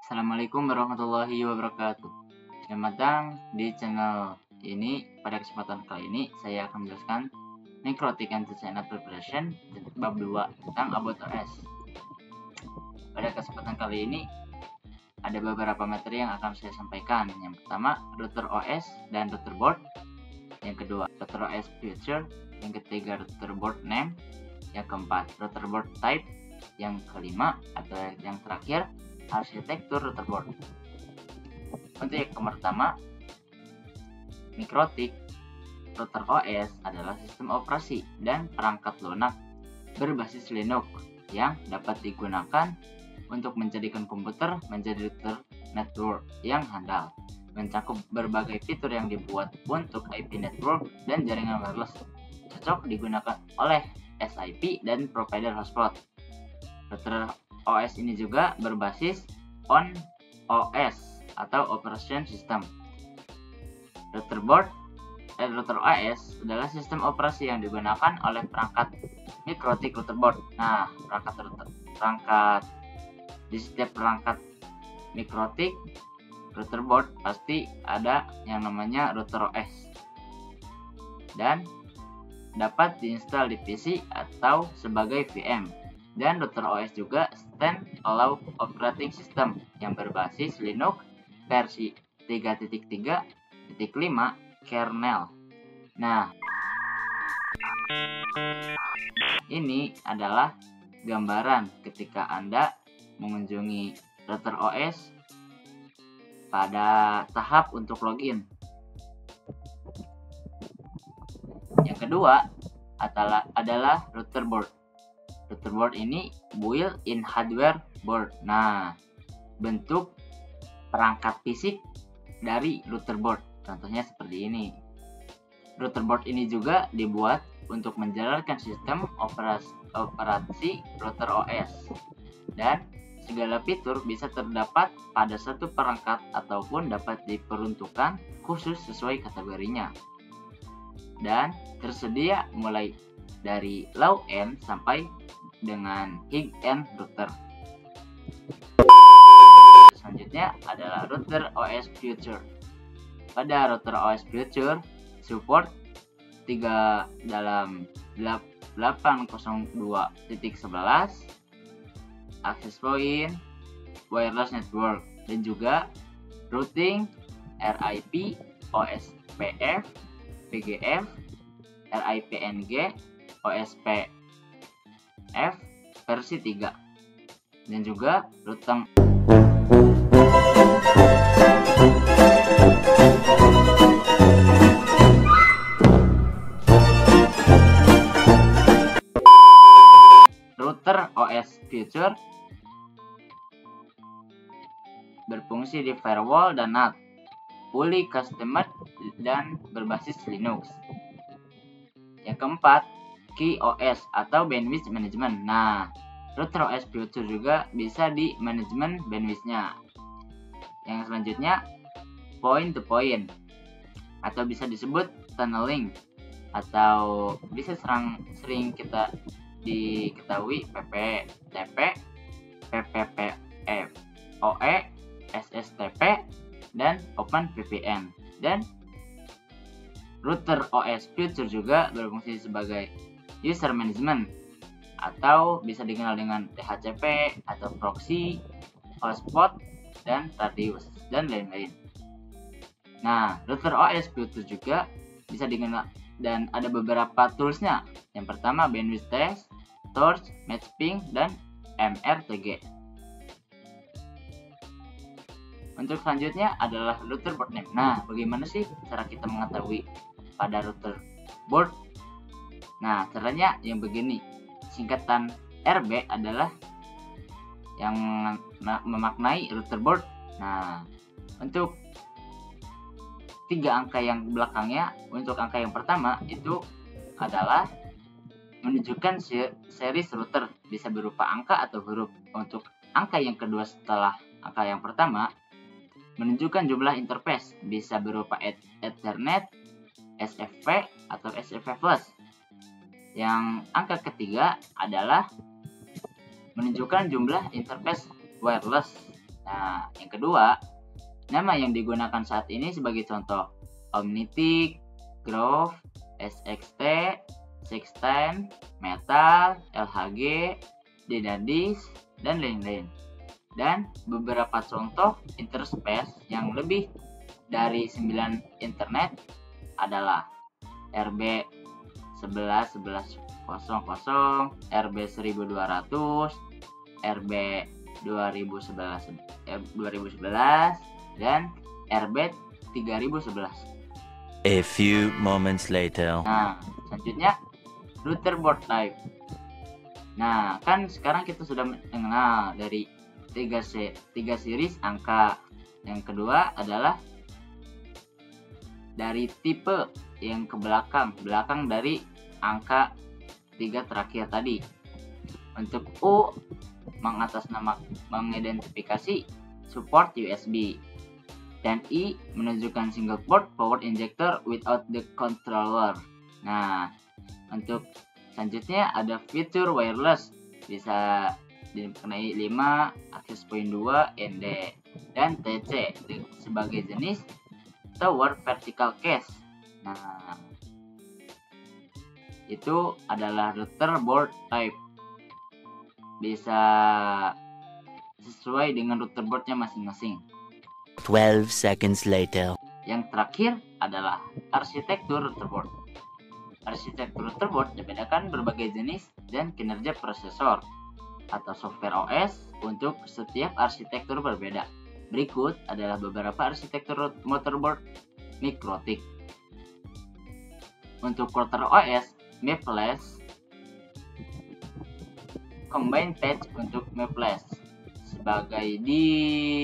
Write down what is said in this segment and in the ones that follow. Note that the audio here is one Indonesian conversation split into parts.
Assalamualaikum warahmatullahi wabarakatuh. Selamat datang di channel ini. Pada kesempatan kali ini saya akan menjelaskan Necrotic Antecedent Preparation bab 2 tentang About OS. Pada kesempatan kali ini ada beberapa materi yang akan saya sampaikan. Yang pertama, router OS dan router board. Yang kedua, router OS feature. Yang ketiga, router board name. Yang keempat, router board type. Yang kelima atau yang terakhir, arsitektur router board. Untuk yang pertama, Necrotic router OS adalah sistem operasi dan perangkat lunak berbasis Linux yang dapat digunakan untuk menjadikan komputer menjadi router network yang handal, mencakup berbagai fitur yang dibuat untuk IP network dan jaringan wireless, cocok digunakan oleh SIP dan provider hotspot. Router OS ini juga berbasis on OS atau Operation System. Router OS adalah sistem operasi yang digunakan oleh perangkat Necrotic router board. Nah, di setiap perangkat Necrotic router board pasti ada yang namanya router OS dan dapat diinstal di PC atau sebagai VM. Dan router OS juga stand-alone operating system yang berbasis Linux versi 3.3.5 kernel. Nah, ini adalah gambaran ketika Anda mengunjungi router OS pada tahap untuk login. Yang kedua adalah router board. Router board ini built-in hardware board. Nah, bentuk perangkat fisik dari router board. Contohnya seperti ini. Router board ini juga dibuat untuk menjalankan sistem operasi router OS. Dan segala fitur bisa terdapat pada satu perangkat ataupun dapat diperuntukkan khusus sesuai kategorinya. Dan tersedia mulai dari low end sampai dengan high end router. Selanjutnya adalah router OS Future. Pada router OS Future support 3 dalam 802.11 access point, wireless network, dan juga routing RIP, OSPF, PGF, RIPNG, OSPF versi 3, dan juga routing router OS Future berfungsi di firewall dan NAT, fully customized dan berbasis Linux. Yang keempat, Key OS atau bandwidth management. Nah, router OS Future juga bisa di manajemen bandwidth-nya. Yang selanjutnya, point to point atau bisa disebut tunneling atau bisa sering kita diketahui PP, TP, PPPoE, SSTP, dan OpenVPN. Dan router OS Future juga berfungsi sebagai user management atau bisa dikenal dengan DHCP atau proxy, hotspot, dan radius, dan lain-lain. Nah, router OS Future juga bisa dikenal dan ada beberapa toolsnya. Yang pertama bandwidth test, torch, matchping, dan MRTG. Untuk selanjutnya adalah router board name. Nah, bagaimana sih cara kita mengetahui pada router board? Nah, caranya yang begini. Singkatan RB adalah yang memaknai router board. Nah, untuk 3 angka yang belakangnya, untuk angka yang pertama itu adalah menunjukkan series router, bisa berupa angka atau huruf. Untuk angka yang kedua setelah angka yang pertama menunjukkan jumlah interface, bisa berupa Ethernet, SFP, atau SFP+. Yang angka ketiga adalah menunjukkan jumlah interface wireless, Nah, yang kedua, nama yang digunakan saat ini sebagai contoh Omnitic, Grove, SXT, Sixten, Metal, LHG, Dynadis, dan lain-lain. Dan beberapa contoh interspace yang lebih dari 9 internet adalah RB 11.11.00, RB 1200, RB 2011, dan RB 3011. A few moments later. Nah, selanjutnya router board type. Nah, kan sekarang kita sudah mengenal dari tiga series angka. Yang kedua adalah dari tipe yang ke belakang dari angka 3 terakhir tadi. Untuk U mengidentifikasi support USB, dan I menunjukkan single port power injector without the controller. Nah, untuk selanjutnya ada fitur wireless, bisa dikenai 5, akses point 2, ND, dan TC sebagai jenis tower vertical case. Nah, itu adalah router board type, bisa sesuai dengan router boardnya masing-masing. 12 seconds later. Yang terakhir adalah arsitektur router board. Arsitektur router board membedakan berbagai jenis dan kinerja prosesor atau software OS untuk setiap arsitektur berbeda. Berikut adalah beberapa arsitektur motherboard MikroTik. Untuk router OS, Maples, combine patch untuk Maples sebagai di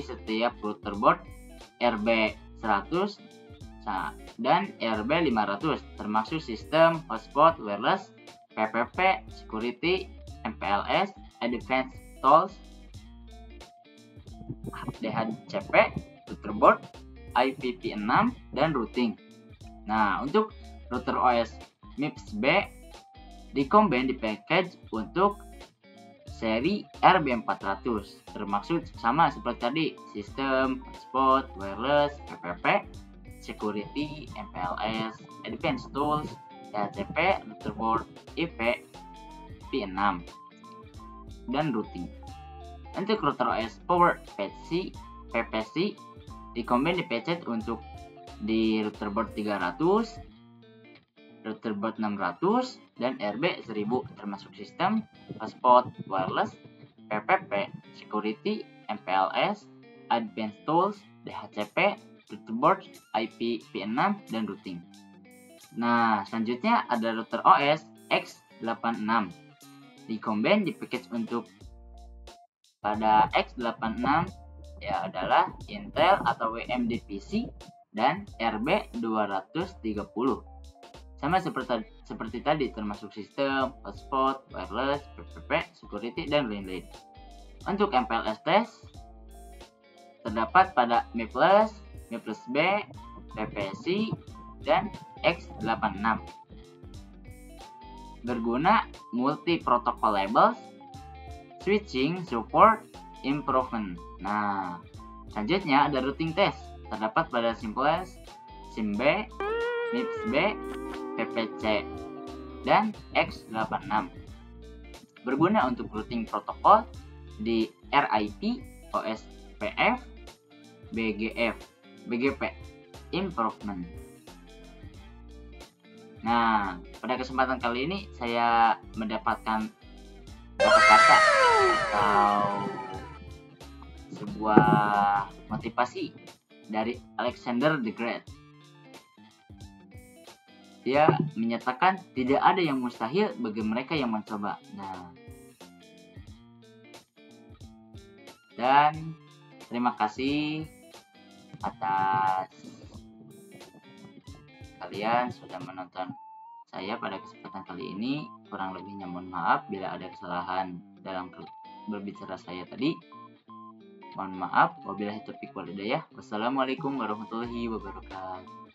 setiap router board RB100 dan RB500, termasuk sistem hotspot wireless, PPP, security, MPLS, advanced tools, DHCP, router board, IPv6, dan routing. Nah, untuk router OS MIPS B di-combine di package untuk seri RB400, termasuk sama seperti tadi, sistem, hotspot, wireless, PPP, security, MPLS, advanced tools, DHCP, router board, IPv6, dan routing. Untuk router OS Power PPC di-combine di package untuk di router board 300, router board 600, dan RB1000, termasuk sistem, hotspot, wireless, PPP, security, MPLS, advanced tools, DHCP, router board, IPv6, dan routing. Nah, selanjutnya ada router OS X86. Di-combine di package untuk pada X86 ya adalah Intel atau AMD PC dan RB230. Sama seperti tadi, termasuk sistem, hotspot, wireless, PPP, security, dan lain-lain. Untuk MPLS test terdapat pada Maples, Maples B, PPC, dan X86. Berguna multi protocol labels, switching, support, improvement. Nah, selanjutnya ada routing test. Terdapat pada Simples, SIM-B, MIPS B, PPC, dan X86. Berguna untuk routing protokol di RIP, OSPF, BGP, improvement. Nah, pada kesempatan kali ini saya mendapatkan kata-kata atau sebuah motivasi dari Alexander the Great. Dia menyatakan tidak ada yang mustahil bagi mereka yang mencoba. Nah, dan terima kasih atas kalian sudah menonton saya pada kesempatan kali ini. Kurang lebihnya mohon maaf bila ada kesalahan dalam berbicara saya tadi. Mohon maaf. Wabillahi taufiq wal hidayah. Wassalamualaikum warahmatullahi wabarakatuh.